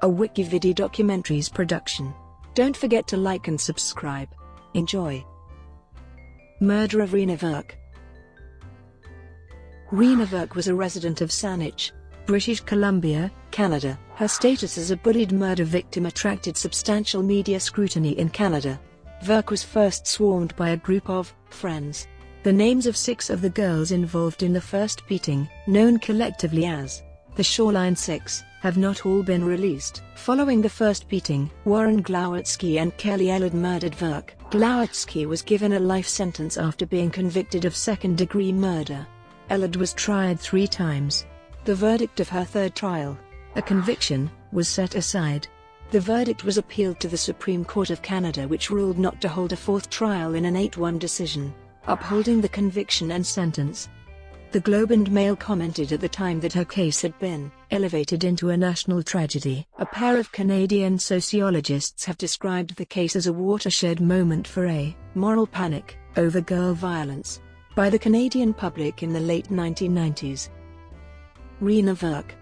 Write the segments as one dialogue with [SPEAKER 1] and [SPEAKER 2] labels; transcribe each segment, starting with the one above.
[SPEAKER 1] a WikiVidi documentaries production. Don't forget to like and subscribe. Enjoy. Murder of Reena Virk. Reena Virk was a resident of Saanich, British Columbia, Canada. Her status as a bullied murder victim attracted substantial media scrutiny in Canada. Virk was first swarmed by a group of friends. The names of 6 of the girls involved in the first beating, known collectively as the Shoreline Six, have not all been released. Following the first beating, Glowatski and Kelly Ellard murdered Virk. Glowatski was given a life sentence after being convicted of second-degree murder. Ellard was tried 3 times. The verdict of her third trial, a conviction, was set aside. The verdict was appealed to the Supreme Court of Canada, which ruled not to hold a 4th trial in an 8-1 decision, upholding the conviction and sentence. The Globe and Mail commented at the time that her case had been elevated into a national tragedy. A pair of Canadian sociologists have described the case as a watershed moment for a moral panic over girl violence by the Canadian public in the late 1990s. Reena Virk.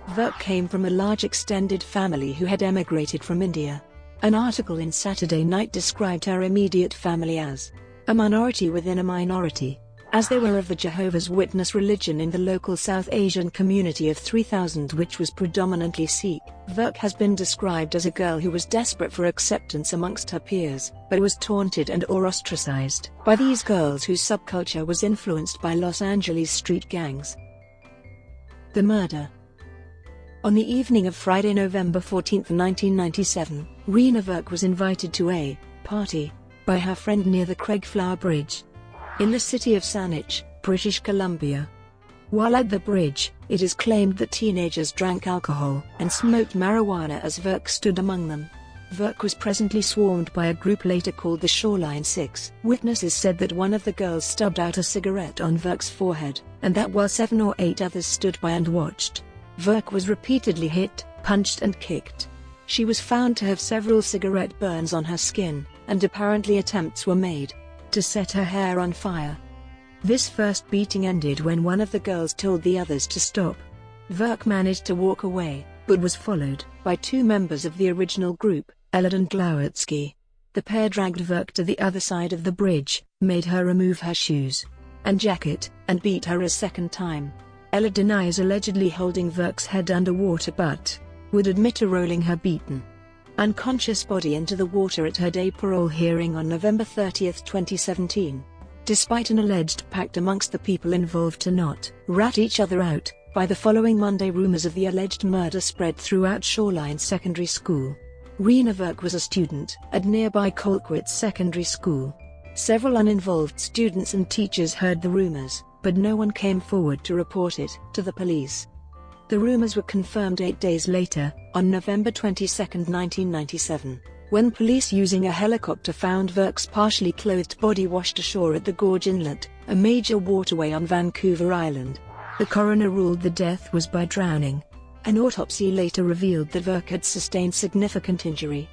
[SPEAKER 1] Virk came from a large extended family who had emigrated from India. An article in Saturday Night described her immediate family as a minority within a minority, as they were of the Jehovah's Witness religion in the local South Asian community of 3,000, which was predominantly Sikh. Virk has been described as a girl who was desperate for acceptance amongst her peers, but was taunted and/or ostracized by these girls whose subculture was influenced by Los Angeles street gangs. The murder. On the evening of Friday, November 14, 1997, Reena Virk was invited to a party by her friend near the Craigflower Bridge in the city of Saanich, British Columbia. While at the bridge, it is claimed that teenagers drank alcohol and smoked marijuana as Virk stood among them. Virk was presently swarmed by a group later called the Shoreline Six. Witnesses said that one of the girls stubbed out a cigarette on Virk's forehead, and that while 7 or 8 others stood by and watched, Virk was repeatedly hit, punched and kicked. She was found to have several cigarette burns on her skin, and apparently attempts were made to set her hair on fire. This first beating ended when one of the girls told the others to stop. Virk managed to walk away, but was followed by 2 members of the original group, Ellard and Glowatski. The pair dragged Virk to the other side of the bridge, made her remove her shoes and jacket, and beat her a second time. Ellard denies allegedly holding Virk's head underwater but would admit to rolling her beaten, unconscious body into the water at her day parole hearing on November 30, 2017. Despite an alleged pact amongst the people involved to not rat each other out, by the following Monday rumors of the alleged murder spread throughout Shoreline Secondary School. Reena Virk was a student at nearby Colquitt Secondary School. Several uninvolved students and teachers heard the rumors, but no one came forward to report it to the police. The rumors were confirmed 8 days later, on November 22, 1997, when police using a helicopter found Virk's partially clothed body washed ashore at the Gorge Inlet, a major waterway on Vancouver Island. The coroner ruled the death was by drowning. An autopsy later revealed that Virk had sustained significant injury,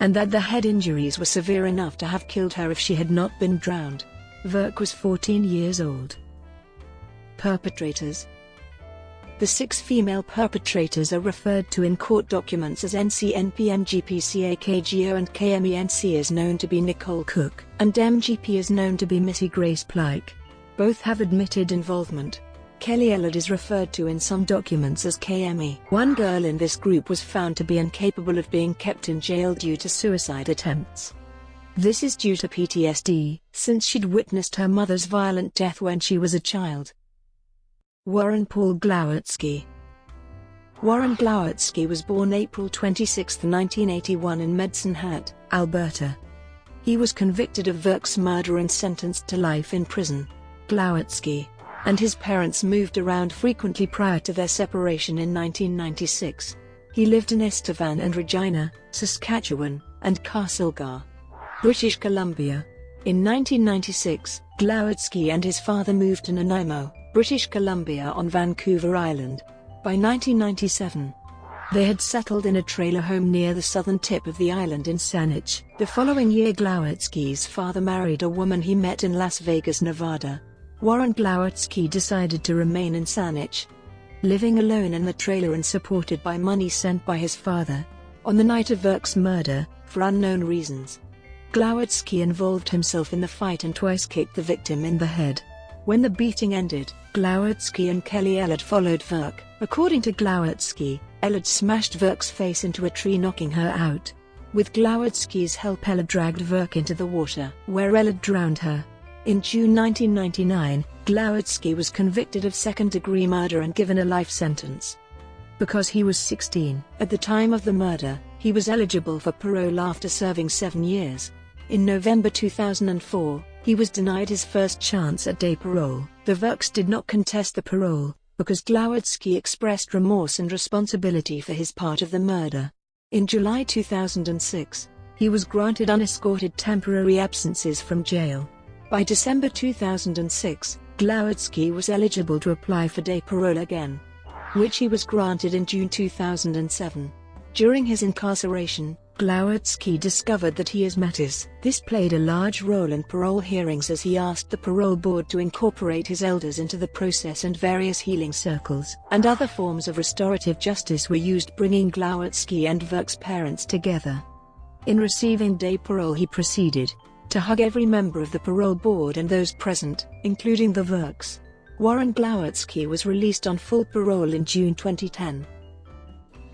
[SPEAKER 1] and that the head injuries were severe enough to have killed her if she had not been drowned. Virk was 14 years old. Perpetrators. The 6 female perpetrators are referred to in court documents as NCNP, MGP, CAKGO and KMENC is known to be Nicole Cook, and MGP is known to be Missy Grace Plyke. Both have admitted involvement. Kelly Ellard is referred to in some documents as KME. One girl in this group was found to be incapable of being kept in jail due to suicide attempts. This is due to PTSD, since she'd witnessed her mother's violent death when she was a child. Warren Paul Glowatski. Warren Glowatski was born April 26, 1981 in Medicine Hat, Alberta. He was convicted of Virk's murder and sentenced to life in prison. Glowatski and his parents moved around frequently prior to their separation in 1996. He lived in Estevan and Regina, Saskatchewan, and Castlegar, British Columbia. In 1996, Glowatski and his father moved to Nanaimo, British Columbia on Vancouver Island. By 1997, they had settled in a trailer home near the southern tip of the island in Saanich. The following year, Glowatski's father married a woman he met in Las Vegas, Nevada. Warren Glowatski decided to remain in Saanich. living alone in the trailer and supported by money sent by his father. On the night of Virk's murder, for unknown reasons, Glowatski involved himself in the fight and twice kicked the victim in the head. When the beating ended, Glowatski and Kelly Ellard followed Virk. According to Glowatski, Ellard smashed Virk's face into a tree, knocking her out. With Glowatski's help, Ellard dragged Virk into the water, where Ellard drowned her. In June 1999, Glowatski was convicted of second-degree murder and given a life sentence. Because he was 16 at the time of the murder, he was eligible for parole after serving 7 years. In November 2004, he was denied his first chance at day parole. The Virks did not contest the parole, because Glowatski expressed remorse and responsibility for his part of the murder. In July 2006, he was granted unescorted temporary absences from jail. By December 2006, Glowatski was eligible to apply for day parole again, which he was granted in June 2007. During his incarceration, Glowatski discovered that he is metis. This played a large role in parole hearings, as he asked the parole board to incorporate his elders into the process, and various healing circles and other forms of restorative justice were used, bringing Glowatski and Virk's parents together. In receiving day parole, he proceeded to hug every member of the parole board and those present, including the Virks. Warren Glowatski was released on full parole in June 2010.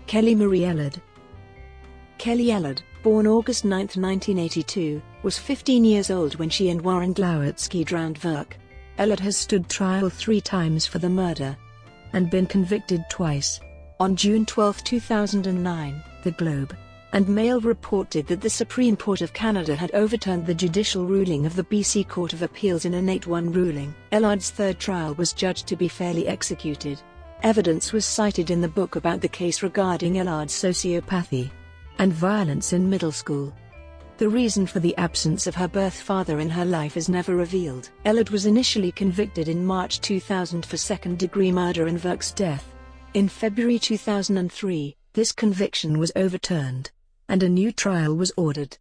[SPEAKER 1] Kelly Marie Ellard. Kelly Ellard, born August 9, 1982, was 15 years old when she and Warren Glowatski drowned Virk. Ellard has stood trial 3 times for the murder and been convicted twice. On June 12, 2009, The Globe and Mail reported that the Supreme Court of Canada had overturned the judicial ruling of the BC Court of Appeals in an 8-1 ruling. Ellard's third trial was judged to be fairly executed. Evidence was cited in the book about the case regarding Ellard's sociopathy and violence in middle school. The reason for the absence of her birth father in her life is never revealed. Ellard was initially convicted in March 2000 for second-degree murder in Virk's death. In February 2003, this conviction was overturned, and a new trial was ordered.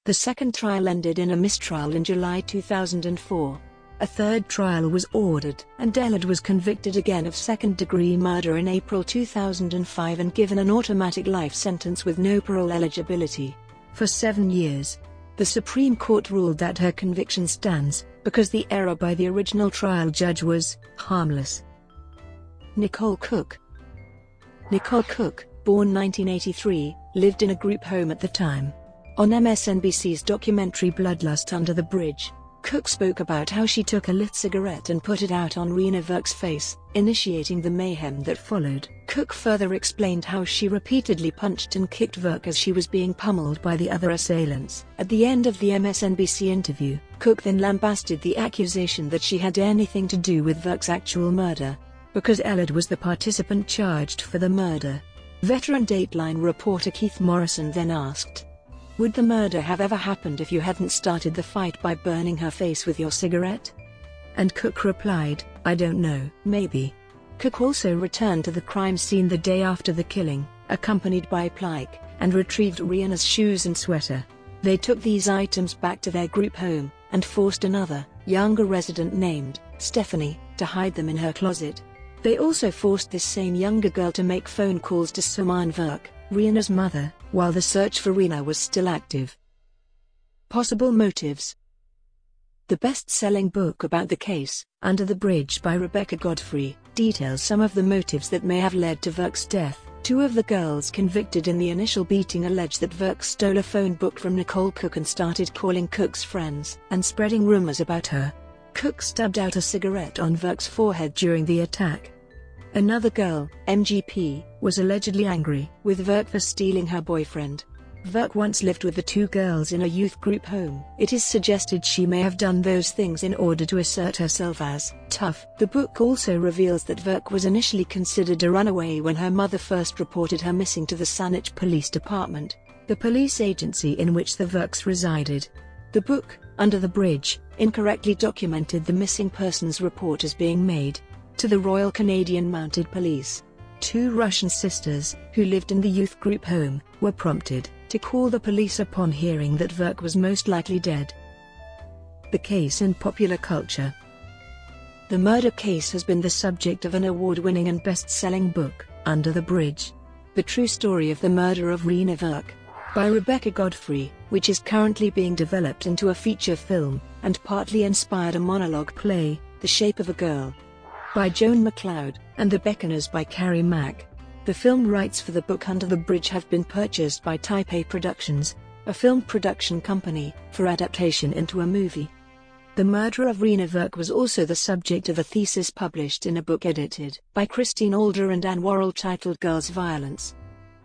[SPEAKER 1] The second trial ended in a mistrial in July 2004. A third trial was ordered, and Ellard was convicted again of second-degree murder in April 2005 and given an automatic life sentence with no parole eligibility. For 7 years, the Supreme Court ruled that her conviction stands, because the error by the original trial judge was harmless. Nicole Cook. Nicole Cook, born 1983, lived in a group home at the time. On MSNBC's documentary Bloodlust Under the Bridge, Cook spoke about how she took a lit cigarette and put it out on Reena Virk's face, initiating the mayhem that followed. Cook further explained how she repeatedly punched and kicked Virk as she was being pummeled by the other assailants. At the end of the MSNBC interview, Cook then lambasted the accusation that she had anything to do with Virk's actual murder, because Ellard was the participant charged for the murder. Veteran Dateline reporter Keith Morrison then asked, "Would the murder have ever happened if you hadn't started the fight by burning her face with your cigarette?" And Cook replied, "I don't know, maybe." Cook also returned to the crime scene the day after the killing, accompanied by Plyke, and retrieved Reena's shoes and sweater. They took these items back to their group home, and forced another, younger resident named Stephanie to hide them in her closet. They also forced this same younger girl to make phone calls to Saanich Virk, Reena's mother, while the search for Reena was still active. Possible motives. The best-selling book about the case, Under the Bridge by Rebecca Godfrey, details some of the motives that may have led to Virk's death. 2 of the girls convicted in the initial beating allege that Virk stole a phone book from Nicole Cook and started calling Cook's friends and spreading rumors about her. Cook stubbed out a cigarette on Virk's forehead during the attack. Another girl, MGP, was allegedly angry with Virk for stealing her boyfriend. Virk once lived with the 2 girls in a youth group home. It is suggested she may have done those things in order to assert herself as tough. The book also reveals that Virk was initially considered a runaway when her mother first reported her missing to the Saanich Police Department, the police agency in which the Virks resided. The book, Under the Bridge, incorrectly documented the missing persons report as being made to the Royal Canadian Mounted Police. 2 Russian sisters, who lived in the youth group home, were prompted to call the police upon hearing that Virk was most likely dead. The case in popular culture. The murder case has been the subject of an award-winning and best-selling book, Under the Bridge: The True Story of the Murder of Reena Virk, by Rebecca Godfrey, which is currently being developed into a feature film, and partly inspired a monologue play, The Shape of a Girl, by Joan MacLeod, and The Beckoners by Carrie Mack. The film rights for the book Under the Bridge have been purchased by Taipei Productions, a film production company, for adaptation into a movie. The murder of Reena Virk was also the subject of a thesis published in a book edited by Christine Alder and Anne Worrell titled Girls' Violence,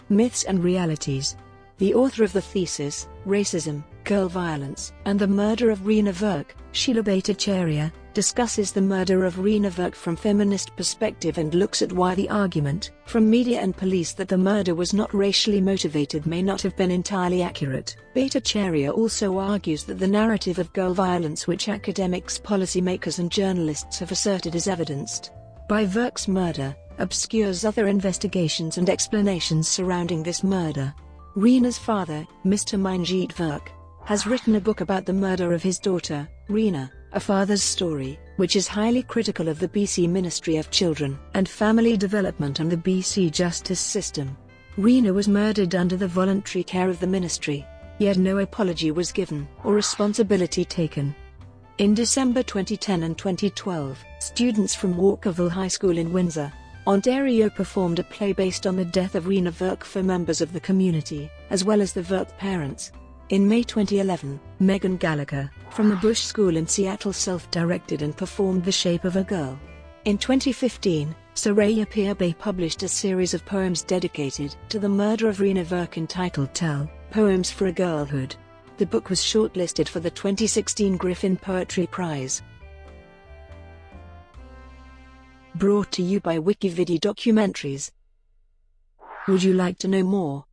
[SPEAKER 1] Myths and Realities. The author of the thesis, Racism, Girl Violence, and the Murder of Reena Virk, Sheila Bhattacharya, discusses the murder of Reena Virk from feminist perspective and looks at why the argument from media and police that the murder was not racially motivated may not have been entirely accurate. Bhattacharya also argues that the narrative of girl violence which academics, policymakers and journalists have asserted is evidenced by Virk's murder, obscures other investigations and explanations surrounding this murder. Reena's father, Mr. Manjeet Virk, has written a book about the murder of his daughter, Reena, A Father's Story, which is highly critical of the BC Ministry of Children and Family Development and the BC justice system. Reena was murdered under the voluntary care of the ministry, yet no apology was given or responsibility taken. In December 2010 and 2012, students from Walkerville High School in Windsor, Ontario performed a play based on the death of Reena Virk for members of the community, as well as the Virk parents. In May 2011, Megan Gallagher, from the Bush School in Seattle self-directed and performed The Shape of a Girl. In 2015, Soraya Pirbay published a series of poems dedicated to the murder of Reena Virk entitled Tell, Poems for a Girlhood. The book was shortlisted for the 2016 Griffin Poetry Prize. Brought to you by WikiVidi Documentaries. Would you like to know more?